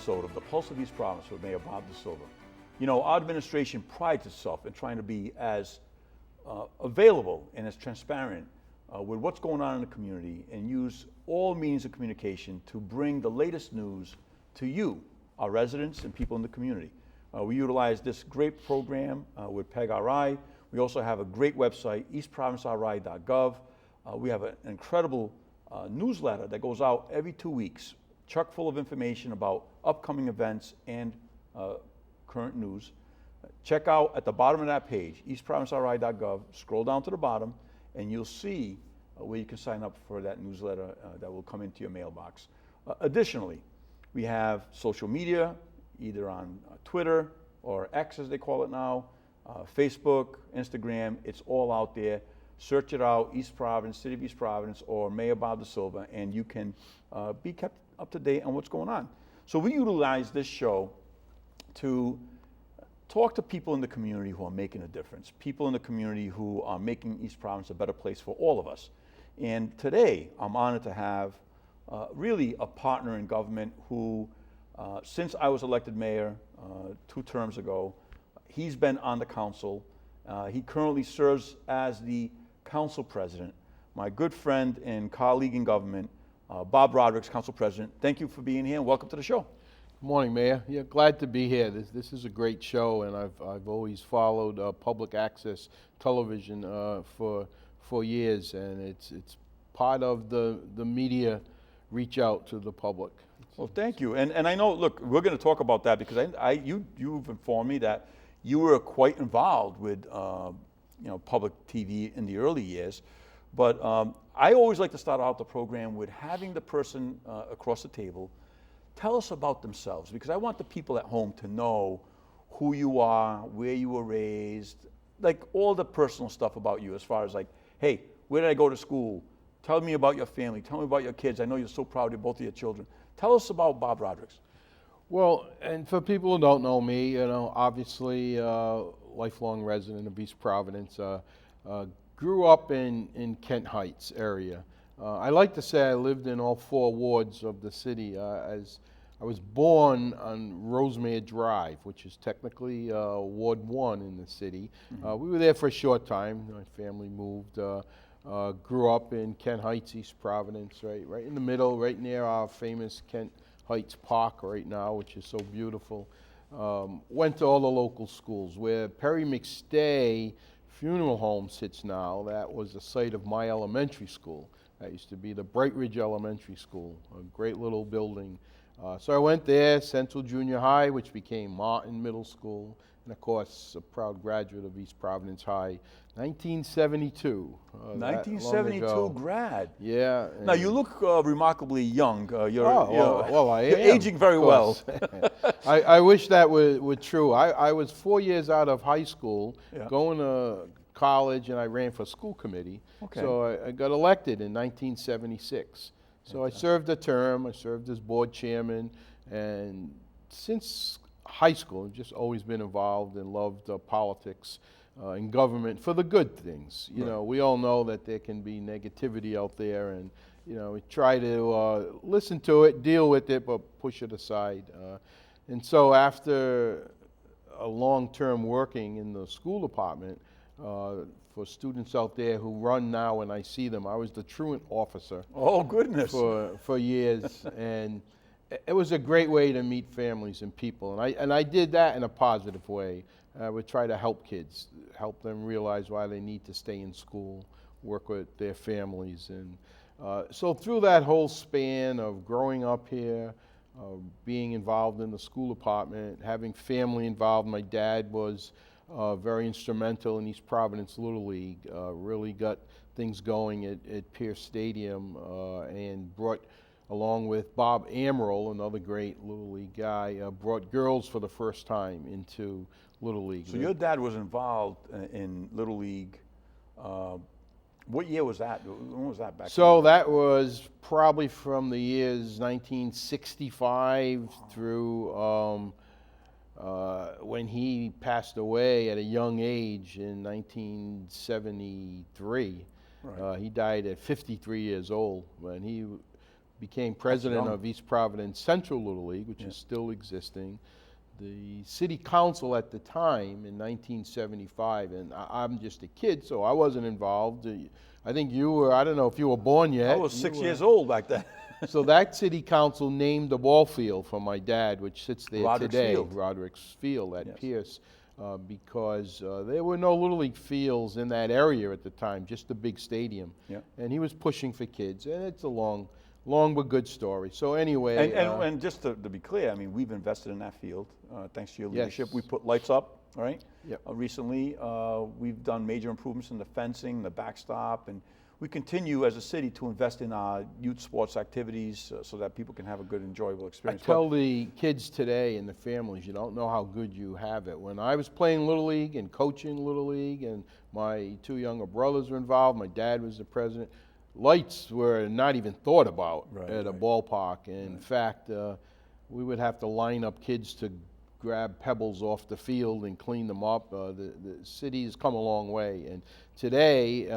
episode of The Pulse of East Providence with Mayor Bob DaSilva. You know, our administration prides itself in trying to be as available and as transparent with what's going on in the community and use all means of communication to bring the latest news to you, our residents and people in the community. We utilize this great program with PEG-RI. We also have a great website, eastprovinceri.gov. We have an incredible newsletter that goes out every 2 weeks, chock full of information about upcoming events and current news. Check out at the bottom of that page, eastprovinceri.gov, scroll down to the bottom, and you'll see where you can sign up for that newsletter that will come into your mailbox. Additionally, we have social media, either on Twitter or X as they call it now, Facebook, Instagram, it's all out there. Search it out, East Providence, City of East Providence, or Mayor Bob DaSilva, and you can be kept up to date on what's going on. So we utilize this show to talk to people in the community who are making a difference, people in the community who are making East Providence a better place for all of us. And today, I'm honored to have really a partner in government who, since I was elected mayor 2 terms ago, he's been on the council. He currently serves as the council president. My good friend and colleague in government, Bob Rodericks, council president. Thank you for being here and welcome to the show. Good morning, Mayor. Yeah, glad to be here. This is a great show, and I've always followed public access television for years, and it's part of the media reach out to the public. Well, thank you. And I know, look, we're going to talk about that because you've informed me that you were quite involved with public TV in the early years. But I always like to start out the program with having the person across the table tell us about themselves, because I want the people at home to know who you are, where you were raised, like all the personal stuff about you as far as like, hey, where did I go to school? Tell me about your family. Tell me about your kids. I know you're so proud of both of your children. Tell us about Bob Rodericks. Well, and for people who don't know me, obviously lifelong resident of East Providence, grew up in Kent Heights area. I like to say I lived in all 4 wards of the city. As I was born on Rosemere Drive, which is technically Ward 1 in the city. Mm-hmm. We were there for a short time. My family moved. Grew up in Kent Heights, East Providence, right in the middle, right near our famous Kent Heights Park right now, which is so beautiful. Went to all the local schools. Where Perry McStay Funeral Home sits now, that was the site of my elementary school. That used to be the Bright Ridge Elementary School, a great little building. So I went there, Central Junior High, which became Martin Middle School, and of course, a proud graduate of East Providence High, 1972. 1972 grad. Yeah. Now you look remarkably young. Well, I am. You're aging very well. I wish that were true. I was 4 years out of high school, going to college, and I ran for school committee. Okay. So I got elected in 1976. So I served a term. I served as board chairman, and since high school, I've just always been involved and loved politics and government for the good things. You know, we all know that there can be negativity out there, and we try to listen to it, deal with it, but push it aside. And so after a long term working in the school department, for students out there who run now and I see them, I was the truant officer. Oh, goodness. For years, and it was a great way to meet families and people, and I did that in a positive way. I would try to help kids, help them realize why they need to stay in school, work with their families, and so through that whole span of growing up here, being involved in the school department, having family involved. My dad was very instrumental in East Providence Little League, really got things going at Pierce Stadium, and brought, along with Bob Amaral, another great Little League guy, brought girls for the first time into Little League. So your dad was involved in Little League. What year was that? When was that back? So that was probably from the years 1965 through when he passed away at a young age in 1973. Right. He died at 53 years old, and he became president young. of East Providence Central Little League, which is still existing. The city council at the time in 1975, and I'm just a kid, so I wasn't involved. I think you were, I don't know if you were born yet. I was 6 years old back then. So that city council named the ball field for my dad, which sits there Rodericks today, Field. Rodericks Field at Yes. Pierce, because there were no Little League fields in that area at the time, just a big stadium. Yeah. And he was pushing for kids, and it's a long but good story. So anyway. And just to be clear, I mean, we've invested in that field, thanks to your leadership. Yes. We put lights up, all right? Yep. Recently, we've done major improvements in the fencing, the backstop, and we continue as a city to invest in our youth sports activities so that people can have a good, enjoyable I experience. tell the kids today and the families, you don't know how good you have it. When I was playing Little League and coaching Little League, and my 2 younger brothers were involved, my dad was the president, lights were not even thought about at a ballpark. In fact, we would have to line up kids to grab pebbles off the field and clean them up. The city has come a long way. And today,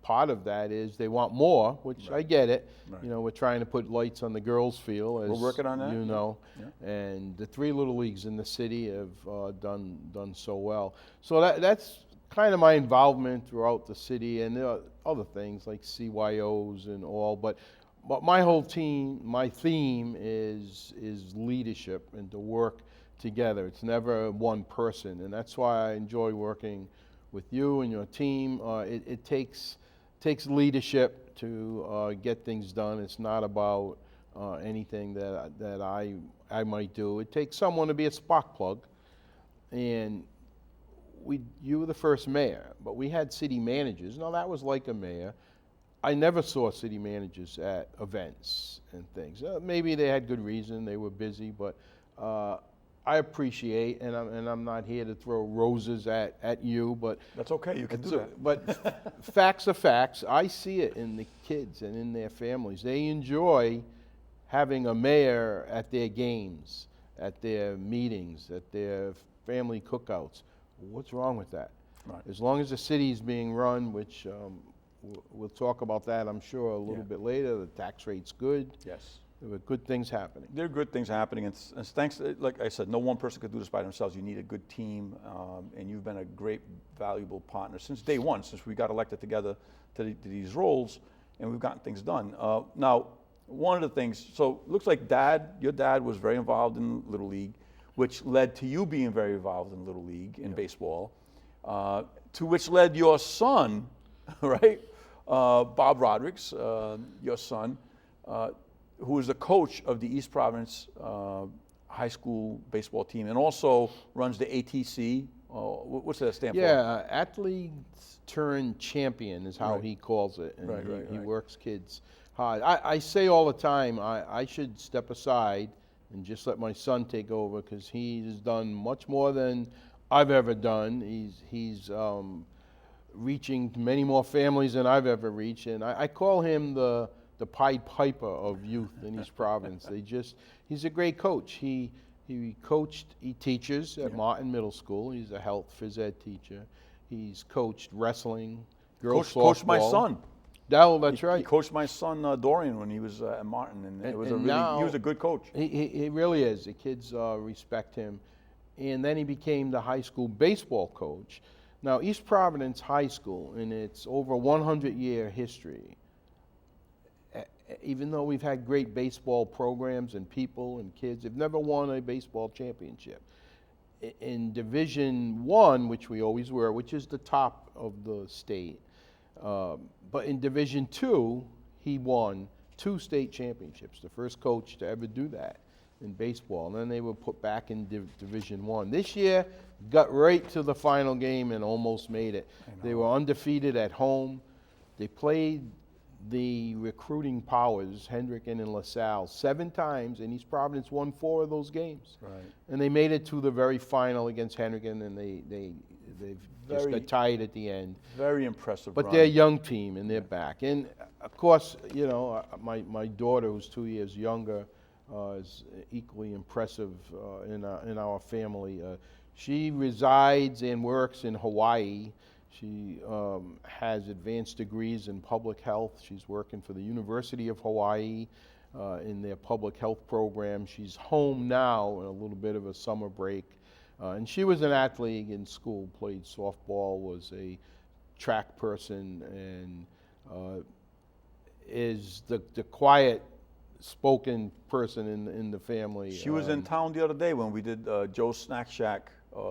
part of that is they want more, which I get it. Right. You know, we're trying to put lights on the girls' field, as We're working on that. you know. Yeah. And the 3 Little Leagues in the city have done so well. So that's kind of my involvement throughout the city, and there are other things like CYOs and all. But my whole team, my theme is leadership and to work together. It's never one person, and that's why I enjoy working with you and your team. It takes leadership to get things done. It's not about anything that I might do. It takes someone to be a spark plug, and you were the first mayor, but we had city managers. Now that was like a mayor. I never saw city managers at events and things. Maybe they had good reason, they were busy, but I appreciate, and I'm not here to throw roses at you, but That's okay, you can do that. But facts are facts. I see it in the kids and in their families. They enjoy having a mayor at their games, at their meetings, at their family cookouts. What's wrong with that? Right. As long as the city's being run, which we'll talk about that, I'm sure, a little bit later. The tax rate's good. Yes. There were good things happening. There are good things happening, and it's thanks, like I said, no one person could do this by themselves. You need a good team, and you've been a great, valuable partner since day one, since we got elected together to these roles, and we've gotten things done. Now, one of the things, so looks like your dad was very involved in Little League, which led to you being very involved in Little League in baseball, to which led your son, right, Bob Rodericks, your son, who is the coach of the East Providence high school baseball team, and also runs the ATC. What's that stand for? Yeah, athletes turn champion is how Right. he calls it, and Right, he right. works kids hard. I say all the time, I should step aside and just let my son take over, because he's done much more than I've ever done. He's reaching many more families than I've ever reached, and I call him the Pied Piper of youth in East Providence. He's a great coach. He teaches at Martin Middle School. He's a health phys ed teacher. He's coached wrestling, girls softball. Coached my son. That's right. He coached my son Dorian when he was at Martin, and it was he was a good coach. He really is. The kids respect him. And then he became the high school baseball coach. Now, East Providence High School, in its over 100-year history, even though we've had great baseball programs and people and kids, they've never won a baseball championship. In Division I, which we always were, which is the top of the state, but in Division II, he won 2 state championships, the first coach to ever do that in baseball. And then they were put back in Division I. This year, got right to the final game and almost made it. They were undefeated at home. They played the recruiting powers, Hendricken and LaSalle, 7 times, and East Providence won 4 of those games. Right. And they made it to the very final against Hendricken, and they just got tied at the end. Very impressive. But run. they're a young team, and they're back. And, of course, you know, my daughter, who's 2 years younger, is equally impressive in our family. She resides and works in Hawaii. She has advanced degrees in public health. She's working for the University of Hawaii. in their public health program. She's home now in a little bit of a summer break. And she was an athlete in school, played softball, was a track person, and is the quiet spoken person in the family. She was in town the other day when we did Joe's Snack Shack.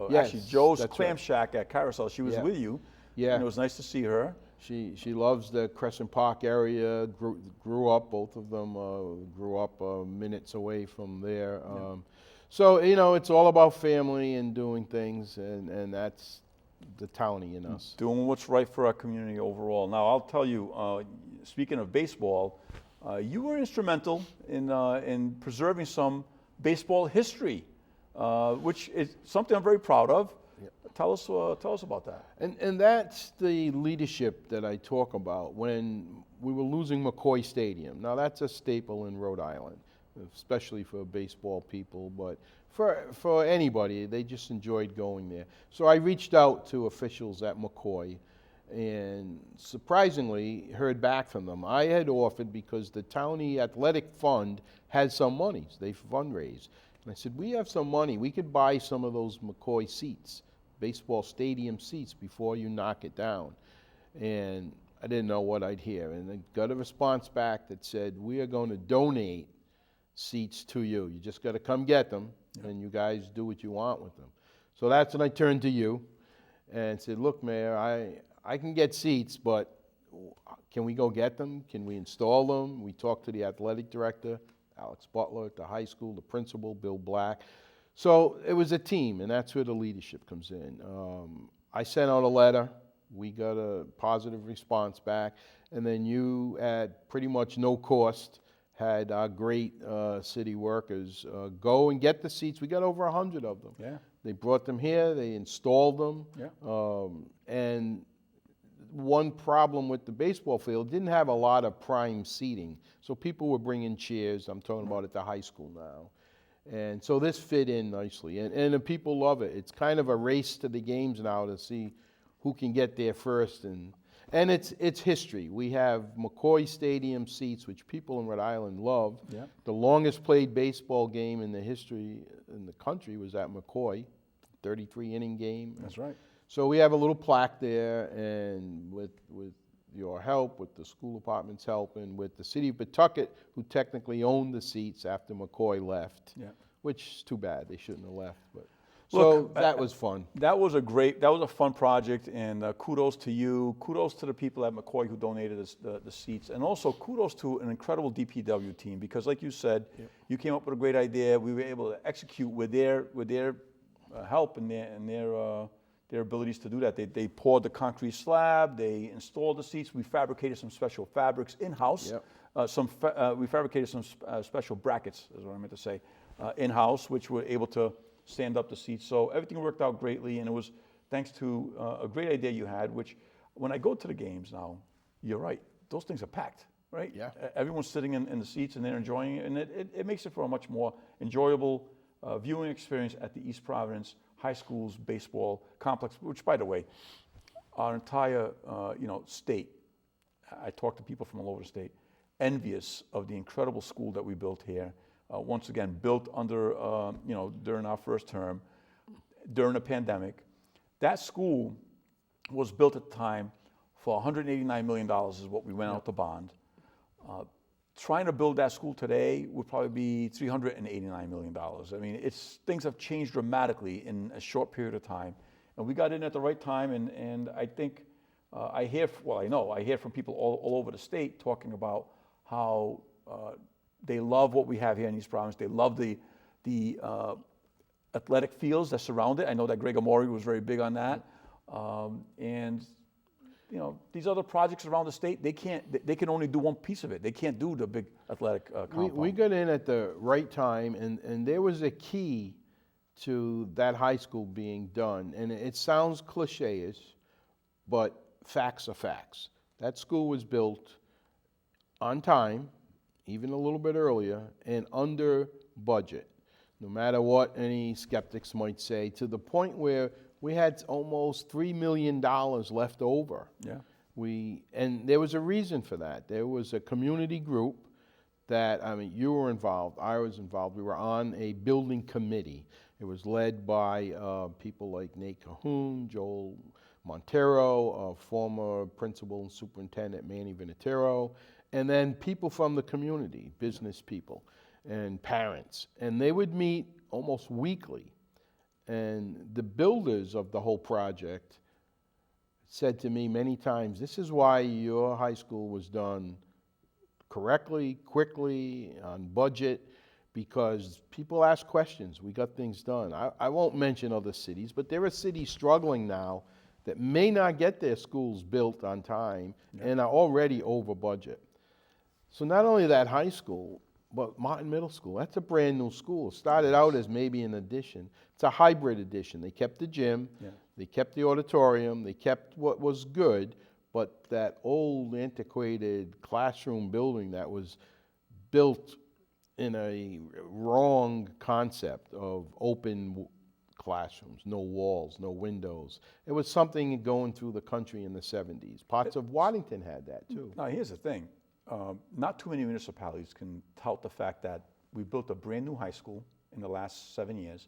Yes, actually, Joe's that's Clam right. Shack at Carousel. She was Yeah. with you. Yeah. And it was nice to see her. She loves the Crescent Park area, grew up, both of them grew up minutes away from there. So, you know, it's all about family and doing things, and that's the townie in us. Doing what's right for our community overall. Now, I'll tell you, speaking of baseball, you were instrumental in preserving some baseball history, which is something I'm very proud of. Yep. Tell us about that. And that's the leadership that I talk about when we were losing McCoy Stadium. Now, that's a staple in Rhode Island, especially for baseball people, but for anybody, they just enjoyed going there. So I reached out to officials at McCoy and surprisingly heard back from them. I had offered, because the County Athletic Fund had some monies, they fundraised. And I said, we have some money, we could buy some of those McCoy seats, baseball stadium seats, before you knock it down. And I didn't know what I'd hear. And I got a response back that said, we are going to donate seats to you. You just got to come get them, and you guys do what you want with them. So that's when I turned to you and said, look, Mayor, I can get seats, but can we go get them? Can we install them? We talked to the athletic director, Alex Butler at the high school, the principal, Bill Black. So it was a team, and that's where the leadership comes in. I sent out a letter. We got a positive response back. And then you, at pretty much no cost, had our great city workers go and get the seats. We got over 100 of them. Yeah. They brought them here. They installed them. Yeah. And one problem with the baseball field, didn't have a lot of prime seating. So people were bringing chairs. I'm talking about at the high school now. And so this fit in nicely. And the people love it. It's kind of a race to the games now to see who can get there first. And it's history. We have McCoy Stadium seats, which people in Rhode Island love. Yeah. The longest played baseball game in the history in the country was at McCoy, 33-inning game. That's right. So we have a little plaque there, and with your help, with the school department's help, and with the city of Pawtucket, who technically owned the seats after McCoy left, which is too bad. They shouldn't have left. But so that was fun. That was a fun project, and kudos to you. Kudos to the people at McCoy who donated us the seats, and also kudos to an incredible DPW team, because like you said, you came up with a great idea. We were able to execute with their help and their abilities to do that. They poured the concrete slab, they installed the seats, we fabricated some special fabrics in-house. We fabricated some special brackets, is what I meant to say, in-house, which were able to stand up the seats. So everything worked out greatly, and it was thanks to a great idea you had, which when I go to the games now, you're right, those things are packed, right? Yeah. Everyone's sitting in the seats and they're enjoying it, and it makes it for a much more enjoyable viewing experience at the East Providence High School's baseball complex, which, by the way, our entire state, I talk to people from all over the state, envious of the incredible school that we built here. Once again, built under, during our first term, during the pandemic. That school was built at the time for $189 million is what we went out to bond. Trying to build that school today would probably be $389 million. I mean, things have changed dramatically in a short period of time. And we got in at the right time, and I think, I hear from people all over the state talking about how they love what we have here in East Providence. They love the athletic fields that surround it. I know that Greg Amori was very big on that. And these other projects around the state, they can only do one piece of it. They can't do the big athletic compound. We got in at the right time, and there was a key to that high school being done. And it sounds cliche-ish, but facts are facts. That school was built on time, even a little bit earlier, and under budget, no matter what any skeptics might say, to the point where we had almost $3 million left over. Yeah. And there was a reason for that. There was a community group that, I mean, you were involved, I was involved, we were on a building committee. It was led by people like Nate Cahoon, Joel Montero, former principal and superintendent Manny Vinatero, and then people from the community, business people and parents. And they would meet almost weekly. And the builders of the whole project said to me many times, this is why your high school was done correctly, quickly, on budget, because people ask questions. We got things done. I won't mention other cities, but there are cities struggling now that may not get their schools built on time and are already over budget. So not only that high school, but Martin Middle School, that's a brand new school. It started out as maybe an addition. It's a hybrid addition. They kept the gym, they kept the auditorium, they kept what was good, but that old antiquated classroom building that was built in a wrong concept of open classrooms, no walls, no windows. It was something going through the country in the 70s. Parts of Waddington had that too. Now, here's the thing. Not too many municipalities can tout the fact that we built a brand new high school in the last 7 years,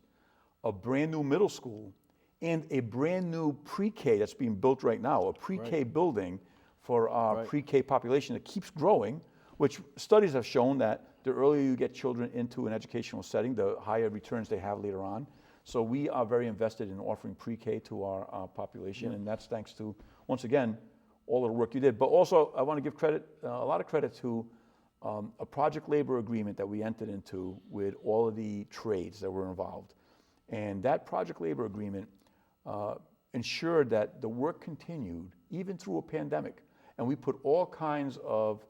a brand new middle school, and a brand new pre-K that's being built right now, a pre-K building for our pre-K population that keeps growing, which studies have shown that the earlier you get children into an educational setting, the higher returns they have later on. So we are very invested in offering pre-K to our population, and that's thanks to, once again, all of the work you did. But also, I want to give credit, a lot of credit to a project labor agreement that we entered into with all of the trades that were involved. And that project labor agreement ensured that the work continued even through a pandemic. And we put all kinds of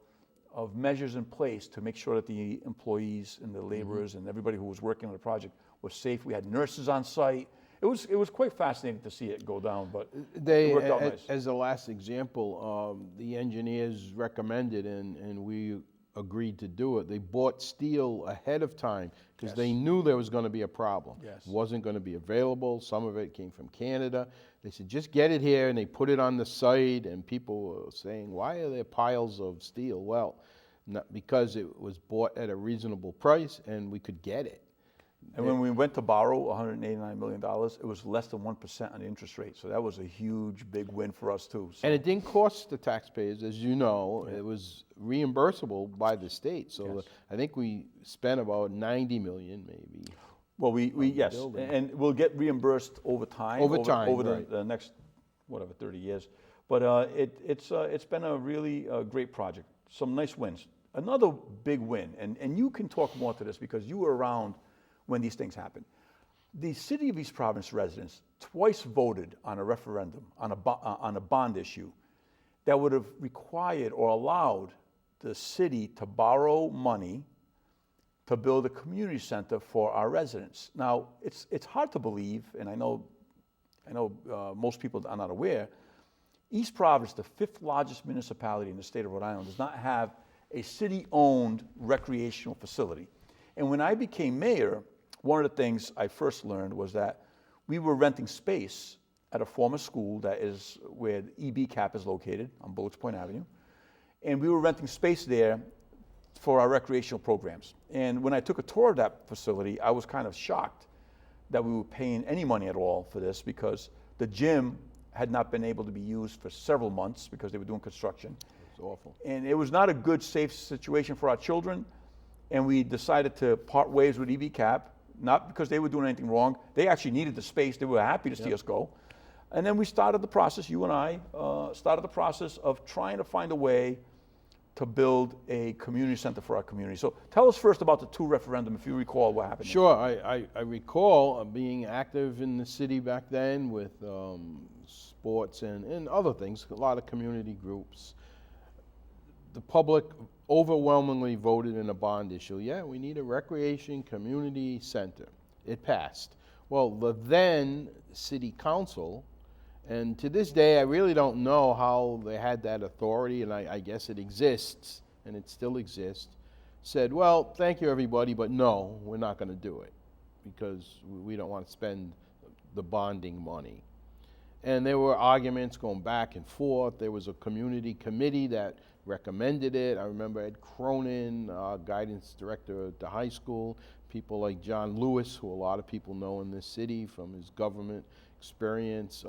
measures in place to make sure that the employees and the laborers and everybody who was working on the project was safe. We had nurses on site. It was quite fascinating to see it go down, but it worked out nice. As a last example, the engineers recommended, and we agreed to do it. They bought steel ahead of time because they knew there was going to be a problem. It wasn't going to be available. Some of it came from Canada. They said, just get it here, and they put it on the site, and people were saying, why are there piles of steel? Well, not because it was bought at a reasonable price, and we could get it. And when we went to borrow $189 million, it was less than 1% on the interest rate. So that was a huge, big win for us too. So. And it didn't cost the taxpayers, as you know. It was reimbursable by the state. So I think we spent about $90 million maybe. Well, yes, and we'll get reimbursed over time. Over the next, 30 years. But it's been a really great project. Some nice wins. Another big win, and you can talk more to this because you were around when these things happen. The City of East Providence residents twice voted on a referendum on a bond issue that would have required or allowed the city to borrow money to build a community center for our residents. Now, it's hard to believe, and I know most people are not aware, East Providence, the 5th largest municipality in the state of Rhode Island, does not have a city-owned recreational facility. And when I became mayor, one of the things I first learned was that we were renting space at a former school that is where the EB-CAP is located on Bullets Point Avenue. And we were renting space there for our recreational programs. And when I took a tour of that facility, I was kind of shocked that we were paying any money at all for this because the gym had not been able to be used for several months because they were doing construction. It was awful. And it was not a good, safe situation for our children. And we decided to part ways with EB-CAP, not because they were doing anything wrong. They actually needed the space. They were happy to see us go. And then we started the process, you and I, started the process of trying to find a way to build a community center for our community. So tell us first about the 2 referendum, if you recall what happened. Sure, I recall being active in the city back then with sports and other things, a lot of community groups. The public overwhelmingly voted in a bond issue. Yeah, we need a recreation community center. It passed. Well, the then city council, and to this day, I really don't know how they had that authority, and I guess it exists, and it still exists, said, well, thank you, everybody, but no, we're not going to do it because we don't want to spend the bonding money. And there were arguments going back and forth. There was a community committee that recommended it. I remember Ed Cronin, guidance director at the high school, people like John Lewis, who a lot of people know in this city from his government experience,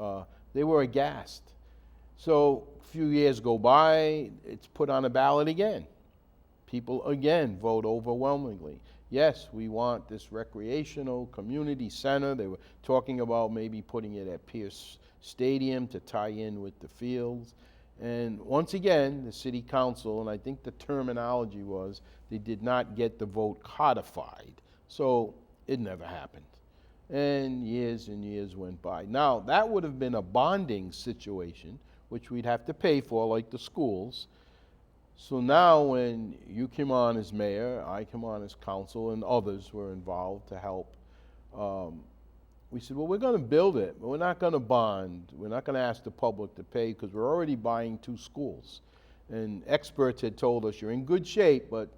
they were aghast. So a few years go by, it's put on a ballot again. People again vote overwhelmingly. Yes, we want this recreational community center. They were talking about maybe putting it at Pierce Stadium to tie in with the fields. And once again, the city council, and I think the terminology was, they did not get the vote codified. So it never happened. And years went by. Now, that would have been a bonding situation, which we'd have to pay for, like the schools. So now when you came on as mayor, I came on as council, and others were involved to help, we said, well, we're going to build it, but we're not going to bond. We're not going to ask the public to pay because we're already buying 2 schools. And experts had told us, you're in good shape, but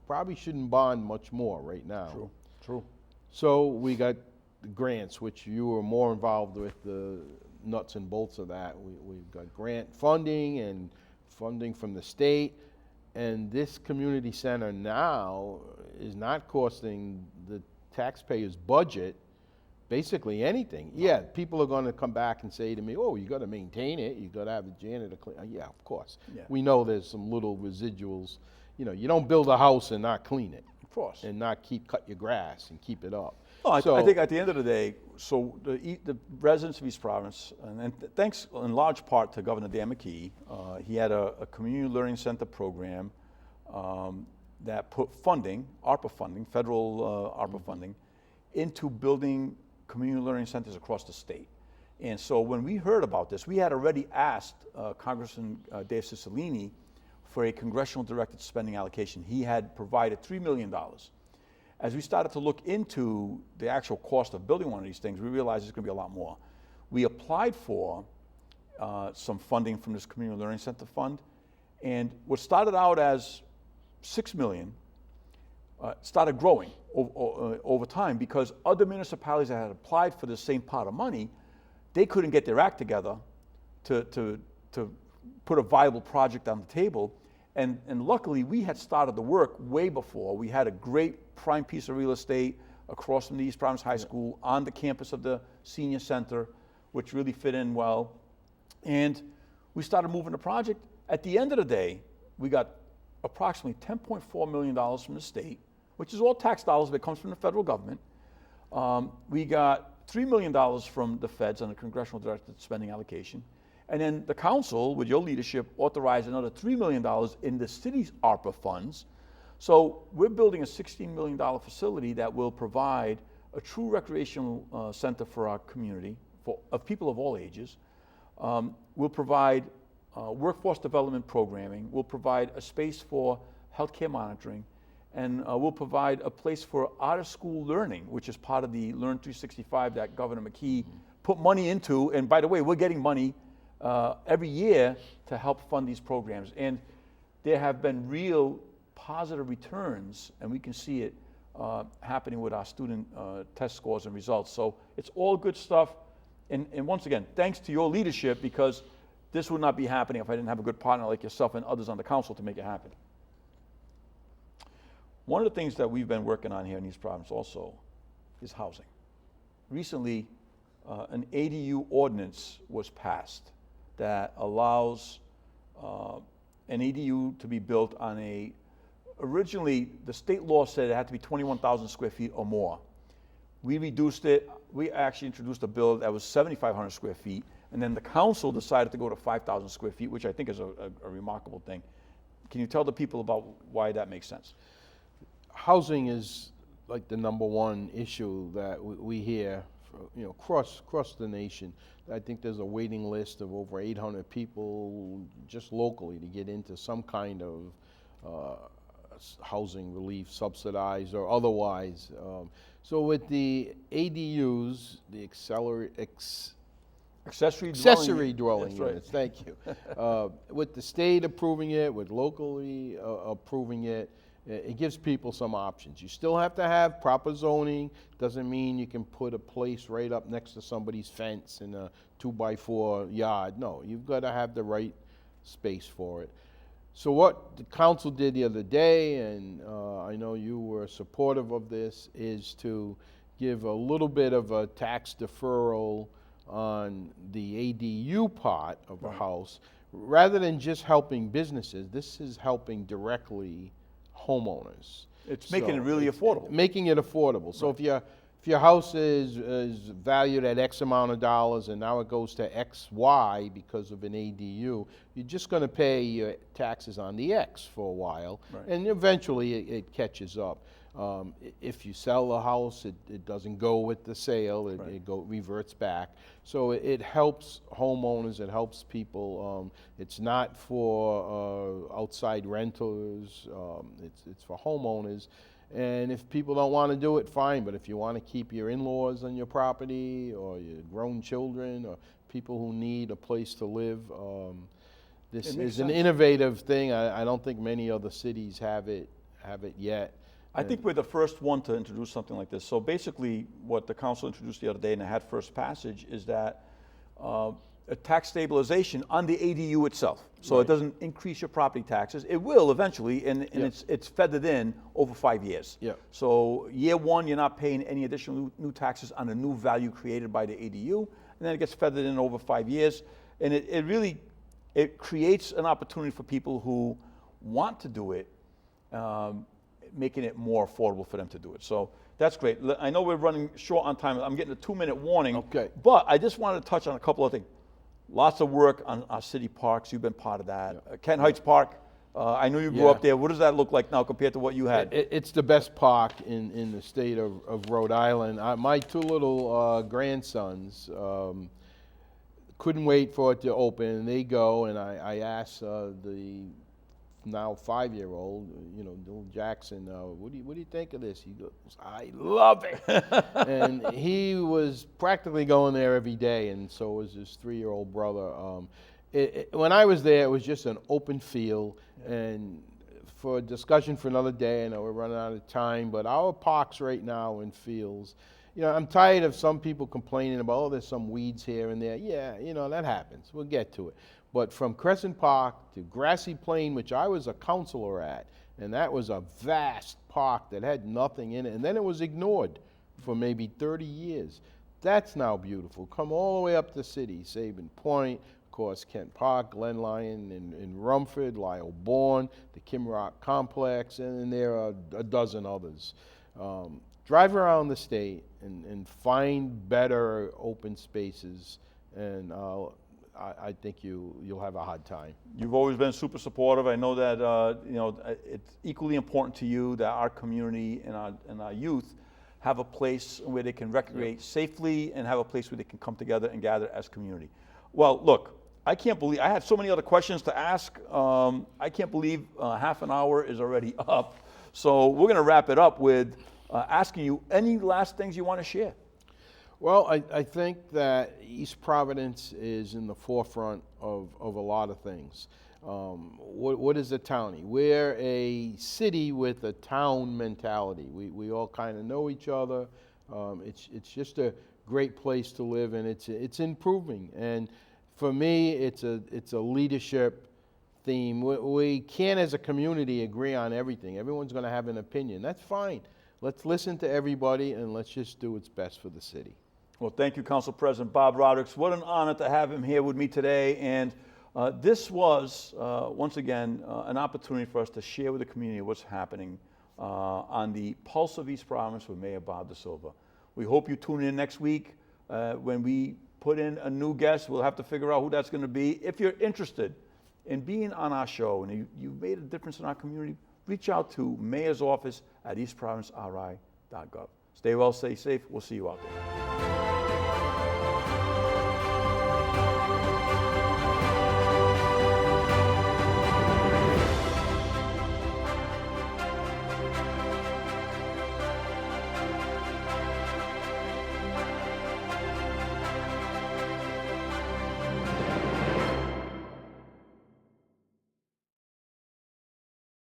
probably shouldn't bond much more right now. True. So we got the grants, which you were more involved with the nuts and bolts of that. We've got grant funding and funding from the state. And this community center now is not costing the taxpayers' budget basically anything. Yeah, people are going to come back and say to me, oh, you got to maintain it, you got to have a janitor clean. Yeah, of course. Yeah. We know there's some little residuals. You know, you don't build a house and not clean it. Of course. And not cut your grass and keep it up. No, I think at the end of the day, so the residents of East Providence, and thanks in large part to Governor Dan McKee, he had a community learning center program that put funding, ARPA funding, federal ARPA funding, into building community learning centers across the state. And so when we heard about this, we had already asked Congressman Dave Cicilline for a congressional directed spending allocation. He had provided $3 million. As we started to look into the actual cost of building one of these things, we realized it's going to be a lot more. We applied for some funding from this community learning center fund, and what started out as $6 million started growing over time because other municipalities that had applied for the same pot of money, they couldn't get their act together to put a viable project on the table. And luckily, we had started the work way before. We had a great prime piece of real estate across from the East Providence High School on the campus of the senior center, which really fit in well. And we started moving the project. At the end of the day, we got approximately $10.4 million from the state, which is all tax dollars, but it comes from the federal government. We got $3 million from the feds on the congressional directed spending allocation. And then the council, with your leadership, authorized another $3 million in the city's ARPA funds. So we're building a $16 million facility that will provide a true recreational center for our community, of people of all ages. We'll provide workforce development programming. We'll provide a space for healthcare monitoring. And we'll provide a place for out-of-school learning, which is part of the Learn 365 that Governor McKee put money into. And by the way, we're getting money every year to help fund these programs. And there have been real positive returns, and we can see it happening with our student test scores and results. So it's all good stuff. And once again, thanks to your leadership, because this would not be happening if I didn't have a good partner like yourself and others on the council to make it happen. One of the things that we've been working on here in East Providence also is housing. Recently, an ADU ordinance was passed that allows an ADU to be built on originally the state law said it had to be 21,000 square feet or more. We reduced it. We actually introduced a bill that was 7,500 square feet, and then the council decided to go to 5,000 square feet, which I think is a remarkable thing. Can you tell the people about why that makes sense? Housing is like the #1 issue that we hear, across the nation. I think there's a waiting list of over 800 people just locally to get into some kind of housing relief, subsidized or otherwise. So with the ADUs, the accessory dwelling units, thank you. With the state approving it, with locally approving it, it gives people some options. You still have to have proper zoning. Doesn't mean you can put a place right up next to somebody's fence in a 2x4 yard. No, you've got to have the right space for it. So what the council did the other day, and I know you were supportive of this, is to give a little bit of a tax deferral on the ADU part of a house. Rather than just helping businesses, this is helping directly homeowners. It's making it really affordable. Making it affordable. So if your house is valued at X amount of dollars and now it goes to XY because of an ADU, you're just going to pay your taxes on the X for a while, and eventually it catches up. If you sell the house, it doesn't go with the sale, it reverts back. So it helps homeowners, it helps people. It's not for outside renters, it's for homeowners. And if people don't want to do it, fine, but if you want to keep your in-laws on your property, or your grown children, or people who need a place to live, this is an innovative thing. I don't think many other cities have it yet. I think we're the first one to introduce something like this. So basically, what the council introduced the other day and it had first passage is that a tax stabilization on the ADU itself. So it doesn't increase your property taxes. It will eventually, and it's feathered in over 5 years. So year one, you're not paying any additional new taxes on the new value created by the ADU, and then it gets feathered in over 5 years. And it really creates an opportunity for people who want to do it, making it more affordable for them to do it. So that's great. I know we're running short on time. I'm getting a 2-minute warning. Okay. But I just wanted to touch on a couple of things. Lots of work on our city parks. You've been part of that. Kent Heights Park, I know you grew up there. What does that look like now compared to what you had? It's the best park in the state of Rhode Island. My two little grandsons couldn't wait for it to open, and they go, and I asked the now 5-year-old, little Jackson, what do you think of this? He goes, I love it. And he was practically going there every day, and so was his 3-year-old brother. When I was there, it was just an open field, and for a discussion for another day, I know we're running out of time, but our parks right now and fields, I'm tired of some people complaining about, there's some weeds here and there. Yeah, that happens. We'll get to it. But from Crescent Park to Grassy Plain, which I was a counselor at, and that was a vast park that had nothing in it, and then it was ignored for maybe 30 years. That's now beautiful. Come all the way up the city, Sabin Point, of course, Kent Park, Glen Lyon in Rumford, Lyle Bourne, the Kim Rock Complex, and there are a dozen others. Drive around the state and find better open spaces, and I think you'll have a hard time. You've always been super supportive. I know that it's equally important to you that our community and our youth have a place where they can recreate safely and have a place where they can come together and gather as community. Well, look, I can't believe I had so many other questions to ask. I can't believe half an hour is already up. So we're going to wrap it up with asking you any last things you want to share. Well, I think that East Providence is in the forefront of a lot of things. What is a townie? We're a city with a town mentality. We all kind of know each other. It's just a great place to live, and it's improving. And for me, it's a leadership theme. We can't, as a community, agree on everything. Everyone's going to have an opinion. That's fine. Let's listen to everybody, and let's just do what's best for the city. Well, thank you, Council President Bob Rodericks. What an honor to have him here with me today. And this was, once again, an opportunity for us to share with the community what's happening on the Pulse of East Providence with Mayor Bob DaSilva. We hope you tune in next week when we put in a new guest. We'll have to figure out who that's going to be. If you're interested in being on our show and you've made a difference in our community, reach out to Mayor's office at eastprovinceri.gov. Stay well, stay safe. We'll see you out there.